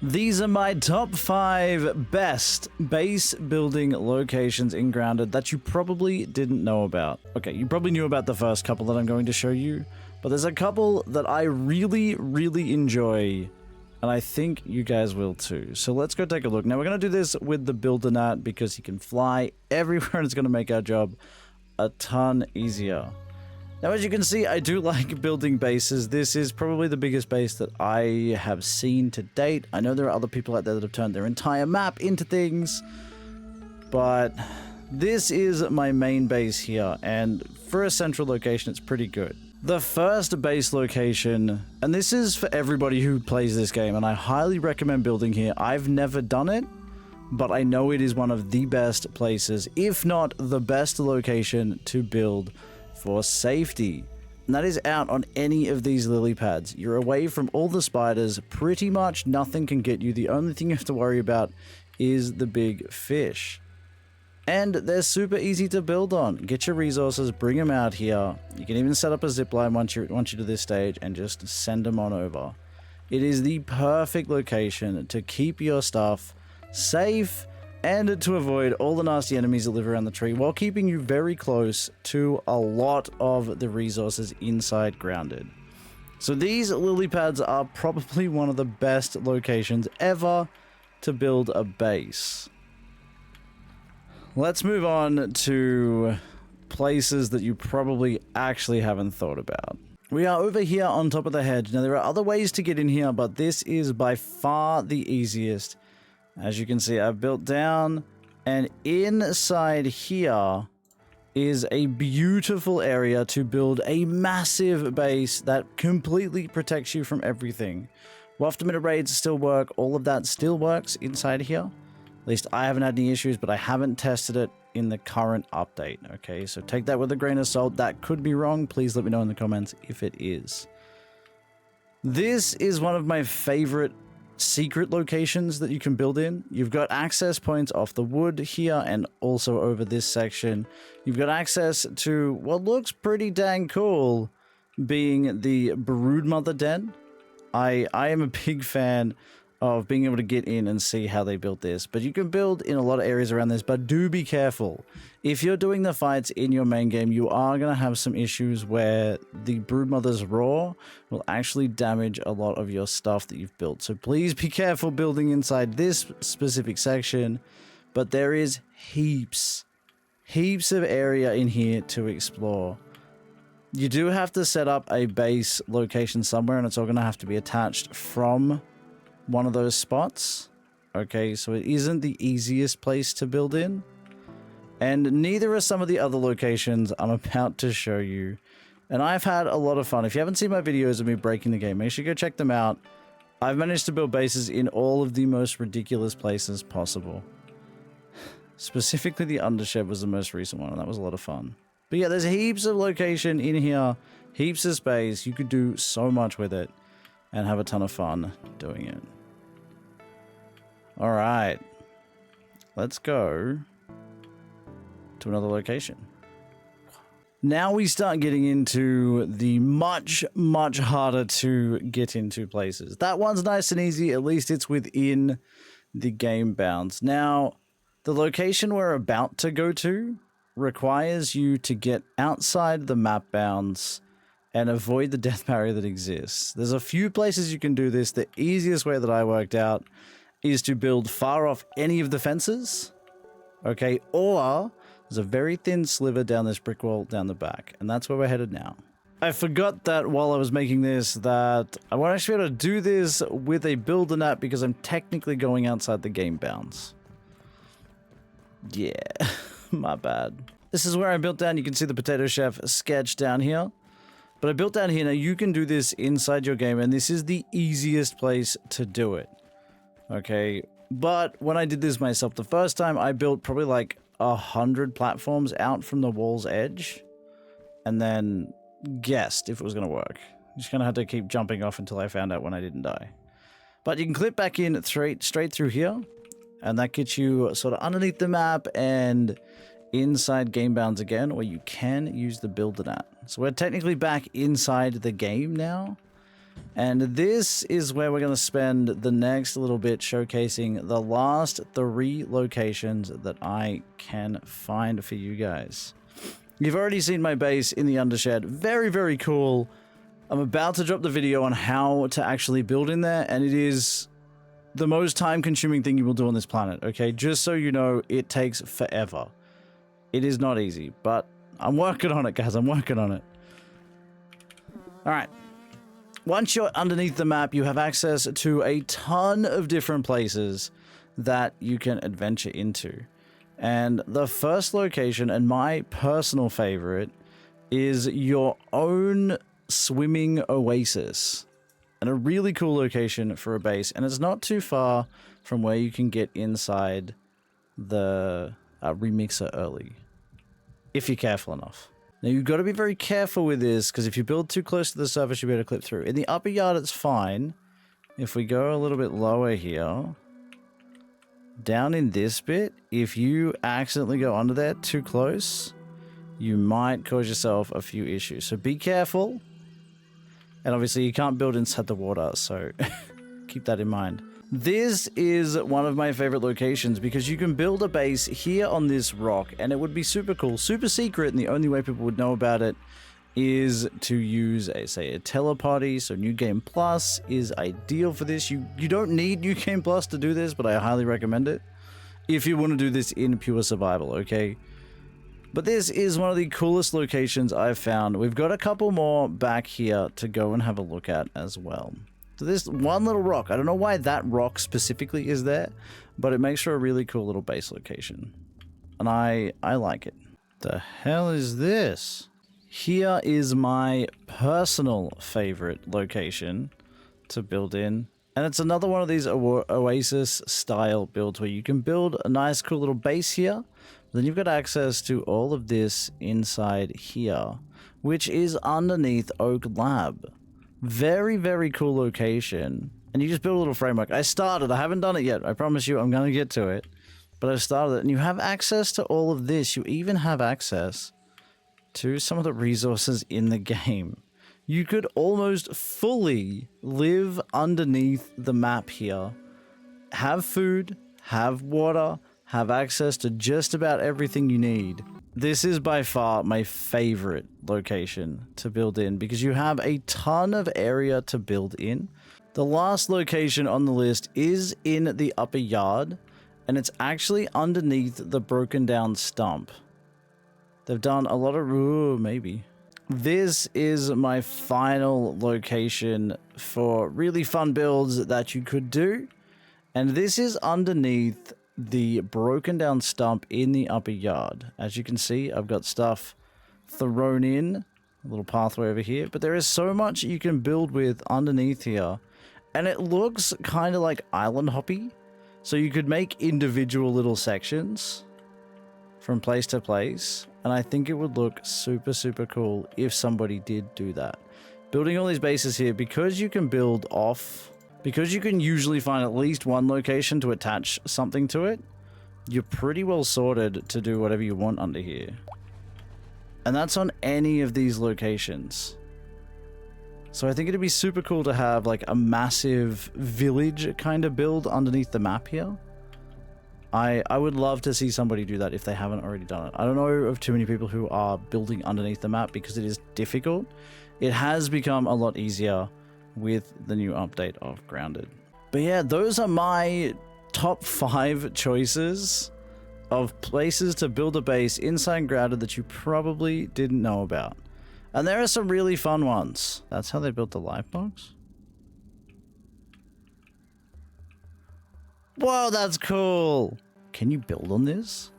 These are my top 5 best base building locations in Grounded that you probably didn't know about. Okay, you probably knew about the first couple that I'm going to show you, but there's a couple that I really enjoy, and I think you guys will too. So let's go take a look. Now we're going to do this with the gnat because he can fly everywhere and it's going to make our job a ton easier. Now, as you can see, I do like building bases. This is probably the biggest base that I have seen to date. I know there are other people out there that have turned their entire map into things, but this is my main base here, and for a central location, it's pretty good. The first base location, and this is for everybody who plays this game, and I highly recommend building here. I've never done it, but I know it is one of the best places, if not the best location to build for safety. And that is out on any of these lily pads. You're away from all the spiders. Pretty much nothing can get you. The only thing you have to worry about is the big fish. And they're super easy to build on. Get your resources, bring them out here. You can even set up a zipline once you're to this stage and just send them on over. It is the perfect location to keep your stuff safe and to avoid all the nasty enemies that live around the tree while keeping you very close to a lot of the resources inside Grounded. So these lily pads are probably one of the best locations ever to build a base. Let's move on to places that you probably actually haven't thought about. We are over here on top of the hedge. Now there are other ways to get in here, but this is by far the easiest. As you can see, I've built down, and inside here is a beautiful area to build a massive base that completely protects you from everything. Waft-emitter raids still work. All of that still works inside here. At least I haven't had any issues, but I haven't tested it in the current update. Okay, so take that with a grain of salt. That could be wrong. Please let me know in the comments if it is. This is one of my favorite secret locations that you can build in. You've got access points off the wood here and also over this section. You've got access to what looks pretty dang cool, being the Broodmother Den. I am a big fan of being able to get in and see how they built this, but you can build in a lot of areas around this, but do be careful. If you're doing the fights in your main game, you are going to have some issues where the Broodmother's Roar will actually damage a lot of your stuff that you've built. So please be careful building inside this specific section, but there is heaps of area in here to explore. You do have to set up a base location somewhere, and it's all going to have to be attached from one of those spots. Okay, so it isn't the easiest place to build in, and neither are some of the other locations I'm about to show you. And I've had a lot of fun. If you haven't seen my videos of me breaking the game, make sure you go check them out. I've managed to build bases in all of the most ridiculous places possible. Specifically, the Undershed was the most recent one, and that was a lot of fun. But yeah, there's heaps of location in here, heaps of space. You could do so much with it and have a ton of fun doing it. All right, let's go to another location. Now we start getting into the much harder to get into places. That one's nice and easy. At least it's within the game bounds. Now, the location we're about to go to requires you to get outside the map bounds and avoid the death barrier that exists. There's a few places you can do this. The easiest way that I worked out is to build far off any of the fences, okay, or there's a very thin sliver down this brick wall down the back, and that's where we're headed now. I forgot that while I was making this that I won't actually be able to do this with a builder net because I'm technically going outside the game bounds. Yeah, my bad. This is where I built down. You can see the Potato Chef sketch down here. But I built down here. Now you can do this inside your game, and this is the easiest place to do it. Okay, but when I did this myself the first time, I built probably like 100 platforms out from the wall's edge, and then guessed if it was going to work. Just gonna have to keep jumping off until I found out when I didn't die. But you can clip back in straight through here, and that gets you sort of underneath the map and inside game bounds again, or you can use the builder net. So we're technically back inside the game now. And this is where we're going to spend the next little bit showcasing the last 3 locations that I can find for you guys. You've already seen my base in the undershed. Very, very cool. I'm about to drop the video on how to actually build in there, and it is the most time-consuming thing you will do on this planet, okay? Just so you know, it takes forever. It is not easy, but I'm working on it, guys. I'm working on it. All right. Once you're underneath the map, you have access to a ton of different places that you can adventure into. And the first location, and my personal favorite, is your own swimming oasis. And a really cool location for a base. And it's not too far from where you can get inside the remixer early, if you're careful enough. Now, you've got to be very careful with this, because if you build too close to the surface, you'll be able to clip through. In the upper yard, it's fine. If we go a little bit lower here, down in this bit, if you accidentally go under there too close, you might cause yourself a few issues. So be careful. And obviously, you can't build inside the water, so keep that in mind. This is one of my favorite locations because you can build a base here on this rock, and it would be super cool, super secret, and the only way people would know about it is to use a teleparty. So New Game Plus is ideal for this. You don't need New Game Plus to do this, but I highly recommend it if you want to do this in pure survival, okay? But this is one of the coolest locations I've found. We've got a couple more back here to go and have a look at as well. So this one little rock, I don't know why that rock specifically is there, but it makes for a really cool little base location. And I like it. The hell is this? Here is my personal favorite location to build in. And it's another one of these Oasis style builds where you can build a nice cool little base here. Then you've got access to all of this inside here, which is underneath Oak Lab. Very, very cool location. And you just build a little framework. I haven't done it yet. I promise you I'm going to get to it. But I've started it. And you have access to all of this. You even have access to some of the resources in the game. You could almost fully live underneath the map here. Have food, have water, have access to just about everything you need. This is by far my favorite location to build in because you have a ton of area to build in. The last location on the list is in the upper yard, and it's actually underneath the broken down stump. They've done a lot of... Ooh, maybe. This is my final location for really fun builds that you could do. And this is underneath the broken down stump in the upper yard. As you can see, I've got stuff thrown in, a little pathway over here, but there is so much you can build with underneath here, and it looks kind of like island hoppy. So you could make individual little sections from place to place, and I think it would look super, super cool if somebody did do that. Building all these bases here, because you can build off... Because you can usually find at least one location to attach something to it, you're pretty well sorted to do whatever you want under here. And that's on any of these locations. So I think it'd be super cool to have like a massive village kind of build underneath the map here. I would love to see somebody do that if they haven't already done it. I don't know of too many people who are building underneath the map because it is difficult. It has become a lot easier with the new update of Grounded. But yeah, those are my top 5 choices of places to build a base inside Grounded that you probably didn't know about. And there are some really fun ones. That's how they built the life box? Whoa, that's cool! Can you build on this?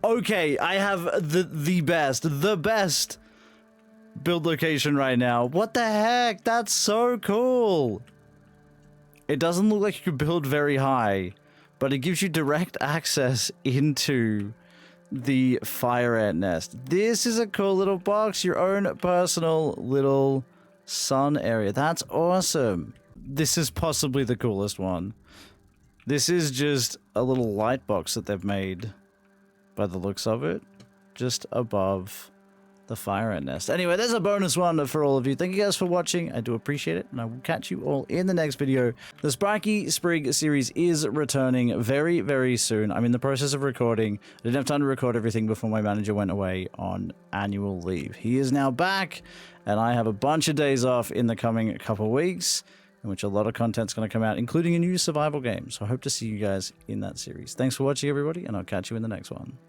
Okay, I have the best build location right now. What the heck? That's so cool. It doesn't look like you can build very high, but it gives you direct access into the fire ant nest. This is a cool little box, your own personal little sun area. That's awesome. This is possibly the coolest one. This is just a little light box that they've made by the looks of it, just above the fire ant nest. Anyway, there's a bonus one for all of you. Thank you guys for watching. I do appreciate it, and I will catch you all in the next video. The Sparky Sprig series is returning very, very soon. I'm in the process of recording. I didn't have time to record everything before my manager went away on annual leave. He is now back, and I have a bunch of days off in the coming couple weeks, in which a lot of content's going to come out, including a new survival game. So I hope to see you guys in that series. Thanks for watching, everybody, and I'll catch you in the next one.